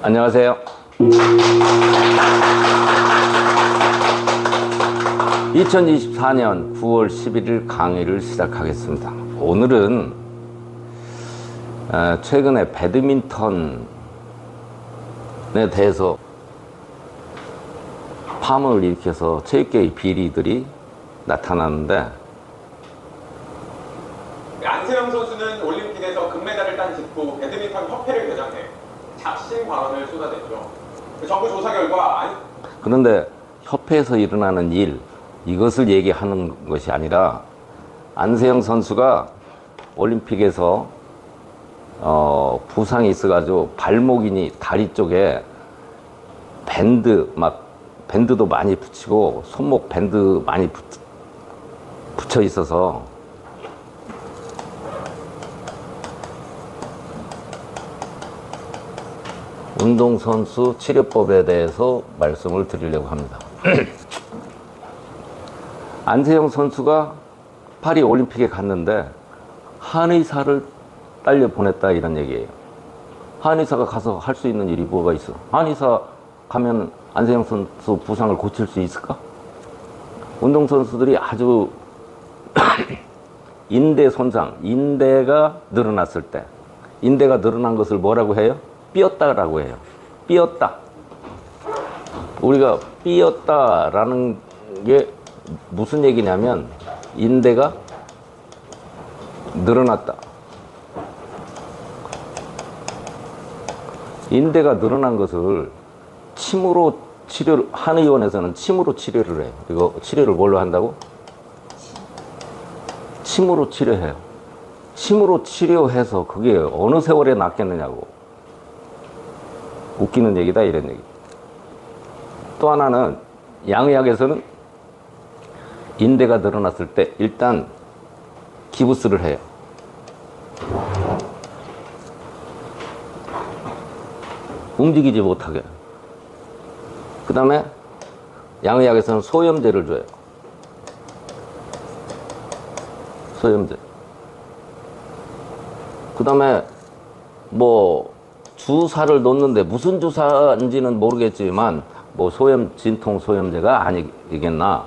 안녕하세요. 2024년 9월 11일 강의를 시작하겠습니다. 오늘은 최근에 배드민턴에 대해서 파문을 일으켜서 체육계의 비리들이 나타나는데, 안세영 선수는 올림픽에서 금메달을 딴 직후 배드민턴 협회를 개장해 잡신 발언을 쏟아냈죠. 정부 조사 결과 그런데 협회에서 일어나는 일, 이것을 얘기하는 것이 아니라 안세영 선수가 올림픽에서 부상이 있어가지고 발목이니 다리 쪽에 밴드도 많이 붙이고 손목 밴드 많이 붙여 있어서 운동선수 치료법에 대해서 말씀을 드리려고 합니다. 안세영 선수가 파리 올림픽에 갔는데 한의사를 딸려 보냈다, 이런 얘기예요. 한의사가 가서 할 수 있는 일이 뭐가 있어? 한의사 가면 안세영 선수 부상을 고칠 수 있을까? 운동선수들이 아주 인대 손상, 인대가 늘어났을 때, 인대가 늘어난 것을 뭐라고 해요? 삐었다라고 해요. 삐었다. 우리가 삐었다라는 게 무슨 얘기냐면 인대가 늘어났다. 인대가 늘어난 것을 침으로 치료를, 한의원에서는 침으로 치료를 해요. 이거 치료를 뭘로 한다고? 침으로 치료해요. 침으로 치료해서 그게 어느 세월에 낫겠느냐고. 웃기는 얘기다, 이런 얘기. 또 하나는 양의학에서는 인대가 늘어났을 때 일단 기부스를 해요. 움직이지 못하게. 그 다음에 양의학에서는 소염제를 줘요. 소염제. 그 다음에 주사를 놓는데 무슨 주사인지는 모르겠지만 진통 소염제가 아니겠나.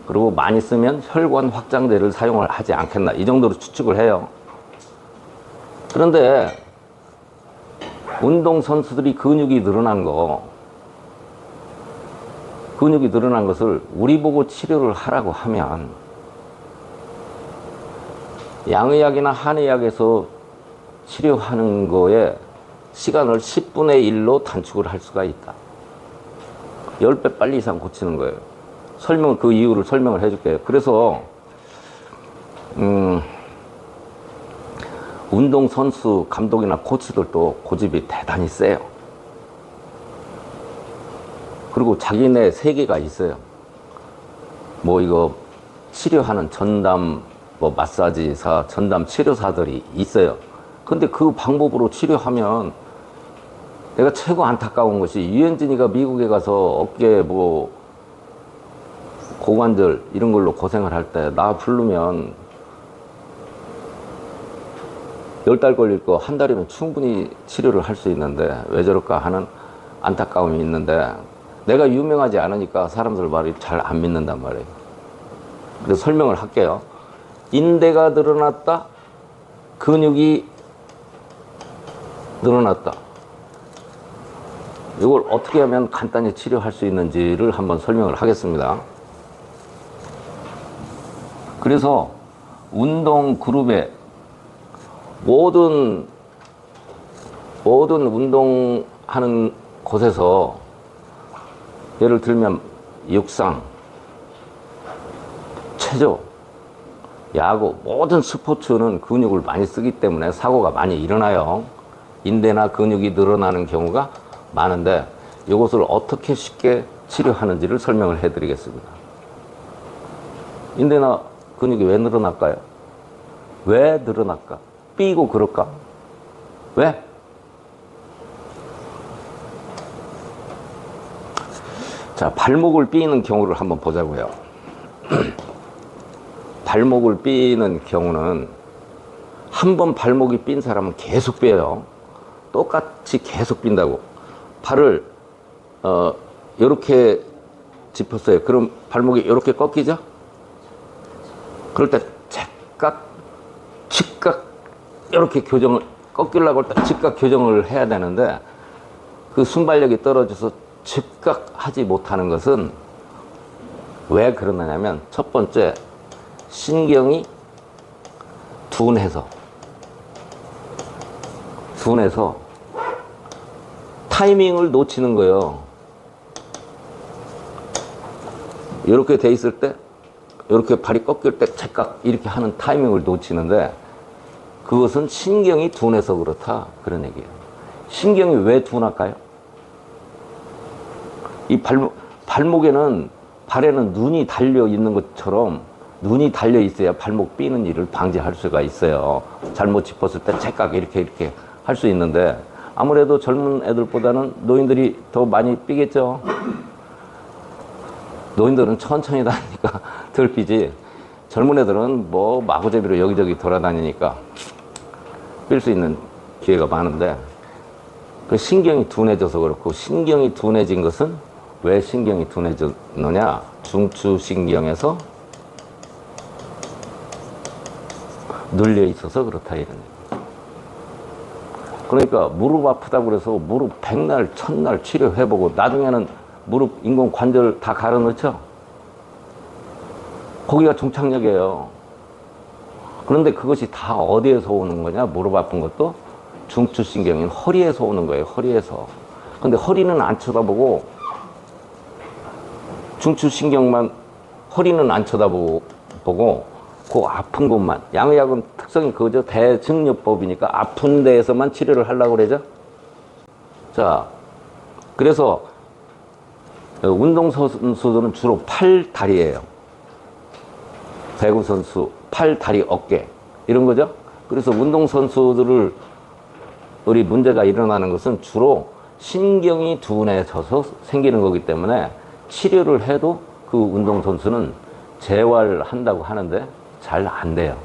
그리고 많이 쓰면 혈관 확장제를 사용을 하지 않겠나, 이 정도로 추측을 해요. 그런데 운동선수들이 근육이 늘어난 것을 우리 보고 치료를 하라고 하면 양의학이나 한의학에서 치료하는 거에 시간을 10분의 1로 단축을 할 수가 있다. 10배 빨리 이상 고치는 거예요. 그 이유를 설명을 해줄게요. 그래서 운동선수 감독이나 코치들도 고집이 대단히 세요. 그리고 자기네 세계가 있어요. 이거 치료하는 전담 마사지사, 전담 치료사들이 있어요. 근데 그 방법으로 치료하면, 내가 최고 안타까운 것이 유현진이가 미국에 가서 어깨 고관절 이런 걸로 고생을 할 때 나 부르면 10달 걸릴 거 1달이면 충분히 치료를 할 수 있는데 왜 저럴까 하는 안타까움이 있는데, 내가 유명하지 않으니까 사람들 말이 잘 안 믿는단 말이에요. 그래서 설명을 할게요. 인대가 늘어났다, 근육이 늘어났다. 이걸 어떻게 하면 간단히 치료할 수 있는지를 한번 설명을 하겠습니다. 그래서 운동 그룹에 모든 운동하는 곳에서, 예를 들면 육상, 체조, 야구, 모든 스포츠는 근육을 많이 쓰기 때문에 사고가 많이 일어나요. 인대나 근육이 늘어나는 경우가 많은데, 이것을 어떻게 쉽게 치료하는지를 설명을 해드리겠습니다. 인대나 근육이 왜 늘어날까요? 왜 늘어날까? 삐고 그럴까? 왜? 자, 발목을 삐는 경우를 한번 보자고요. 발목을 삐는 경우는 한 번 발목이 삔 사람은 계속 삐어요. 똑같이 계속 삔다고. 발을 이렇게 짚었어요. 그럼 발목이 이렇게 꺾이죠? 그럴 때 즉각 이렇게 교정을 꺾이려고 할 때 즉각 교정을 해야 되는데 그 순발력이 떨어져서 즉각 하지 못하는 것은 왜 그러느냐면 첫 번째 신경이 둔해서 타이밍을 놓치는 거예요. 이렇게 돼 있을 때 이렇게 발이 꺾일 때 착각 이렇게 하는 타이밍을 놓치는데 그것은 신경이 둔해서 그렇다 그런 얘기예요. 신경이 왜 둔할까요? 이 발목에는 발에는 눈이 달려 있는 것처럼 눈이 달려 있어야 발목 삐는 일을 방지할 수가 있어요. 잘못 짚었을 때 착각 이렇게 할 수 있는데 아무래도 젊은 애들보다는 노인들이 더 많이 삐겠죠. 노인들은 천천히 다니니까 덜 삐지 젊은 애들은 뭐 마구잡이로 여기저기 돌아다니니까 삘 수 있는 기회가 많은데 그 신경이 둔해져서 그렇고 신경이 둔해진 것은 왜 신경이 둔해졌느냐 중추신경에서 눌려 있어서 그렇다 이런 얘기. 그러니까 무릎 아프다고 그래서 무릎 백날 천날 치료해보고 나중에는 무릎 인공 관절 다 갈아 넣죠. 거기가 종착역이에요. 그런데 그것이 다 어디에서 오는 거냐? 무릎 아픈 것도 중추신경인 허리에서 오는 거예요. 허리에서. 근데 허리는 안 쳐다보고 중추신경만 허리는 안 쳐다보고 그 아픈 곳만 양의학은 특성이 그거죠. 대증요법이니까 아픈 데에서만 치료를 하려고 그러죠. 자, 그래서 운동선수들은 주로 팔, 다리예요. 배구선수, 팔, 다리, 어깨 이런 거죠. 그래서 운동선수들을 우리 문제가 일어나는 것은 주로 신경이 둔해져서 생기는 거기 때문에 치료를 해도 그 운동선수는 재활한다고 하는데 잘 안 돼요.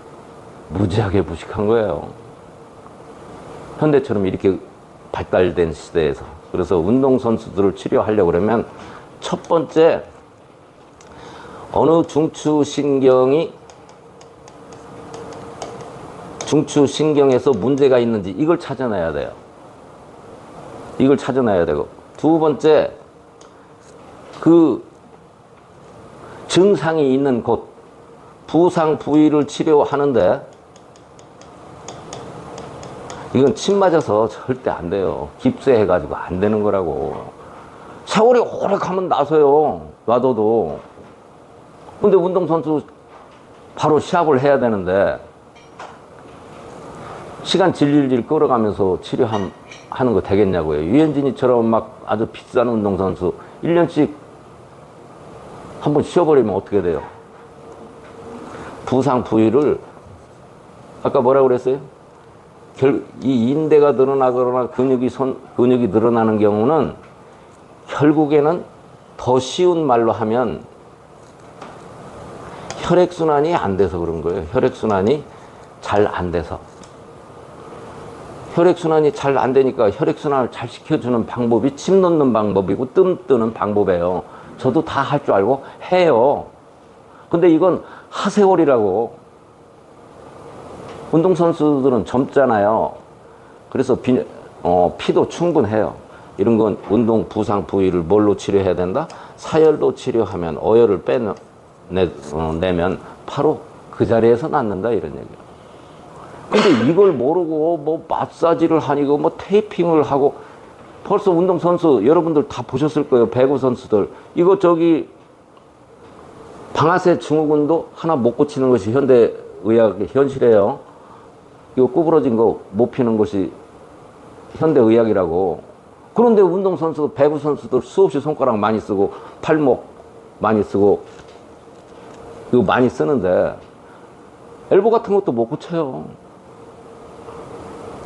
무지하게 무식한 거예요. 현대처럼 이렇게 발달된 시대에서. 그래서 운동선수들을 치료하려고 그러면 첫 번째 어느 중추신경에서 문제가 있는지 이걸 찾아내야 돼요. 이걸 찾아내야 되고 두 번째 그 증상이 있는 곳 부상 부위를 치료하는데 이건 침 맞아서 절대 안 돼요. 깁스해가지고 안 되는 거라고. 세월이 오래 가면 나서요. 놔둬도. 근데 운동선수 바로 시합을 해야 되는데 시간 질질질 끌어가면서 치료하는 거 되겠냐고요. 유현진이처럼 막 아주 비싼 운동선수 1년씩 한번 쉬어버리면 어떻게 돼요? 부상 부위를 아까 뭐라고 그랬어요? 이 인대가 늘어나거나 근육이 늘어나는 경우는 결국에는 더 쉬운 말로 하면 혈액순환이 안 돼서 그런 거예요. 혈액순환이 잘 안 돼서. 혈액순환이 잘 안 되니까 혈액순환을 잘 시켜주는 방법이 침 놓는 방법이고 뜸 뜨는 방법이에요. 저도 다 할 줄 알고 해요. 근데 이건 하세월이라고. 운동선수들은 젊잖아요. 그래서 피도 충분해요. 이런 건 운동 부상 부위를 뭘로 치료해야 된다? 사열로 치료하면 어혈을 내면 바로 그 자리에서 낫는다 이런 얘기예요. 근데 이걸 모르고 뭐 마사지를 하니고 뭐 테이핑을 하고 벌써 운동선수 여러분들 다 보셨을 거예요. 배구 선수들 이거 저기 방아쇠 증후군도 하나 못 고치는 것이 현대의학의 현실이에요. 이거 구부러진 거 못 피는 것이 현대의학이라고. 그런데 운동선수, 배구선수들 수없이 손가락 많이 쓰고 팔목 많이 쓰고 이거 많이 쓰는데 엘보 같은 것도 못 고쳐요.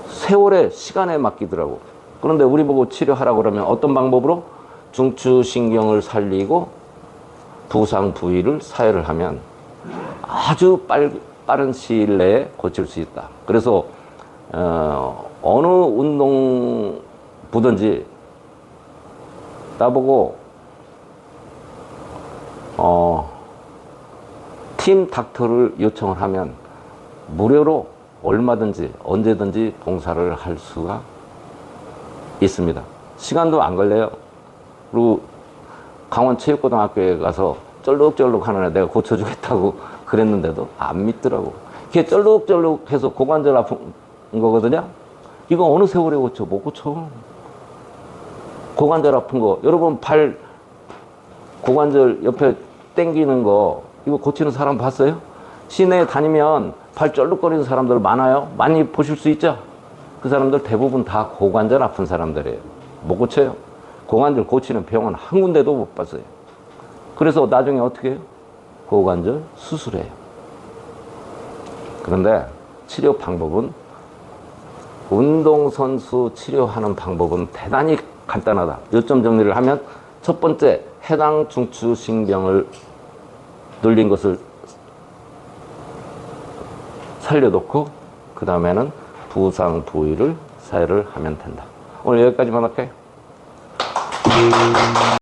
세월에 시간에 맡기더라고. 그런데 우리 보고 치료하라고 그러면 어떤 방법으로? 중추신경을 살리고 부상 부위를 사혈을 하면 아주 빠른 시일 내에 고칠 수 있다. 그래서 어느 운동부든지 나보고 팀 닥터를 요청을 하면 무료로 얼마든지 언제든지 봉사를 할 수가 있습니다. 시간도 안 걸려요. 그리고 강원체육고등학교에 가서 쩔룩쩔룩 하는 애 내가 고쳐주겠다고 그랬는데도 안 믿더라고. 걔 쩔룩쩔룩해서 고관절 아픈 거거든요. 이거 어느 세월에 고쳐? 못 고쳐. 고관절 아픈 거, 여러분 발 고관절 옆에 땡기는 거 이거 고치는 사람 봤어요? 시내에 다니면 발 쩔룩거리는 사람들 많아요. 많이 보실 수 있죠? 그 사람들 대부분 다 고관절 아픈 사람들이에요. 못 고쳐요. 고관절 고치는 병원 한 군데도 못 봤어요. 그래서 나중에 어떻게 해요? 고관절 수술해요. 그런데 치료 방법은, 운동선수 치료하는 방법은 대단히 간단하다. 요점 정리를 하면, 첫 번째, 해당 중추신경을 눌린 것을 살려놓고 그 다음에는 부상 부위를 사혈을 하면 된다. 오늘 여기까지만 할게요.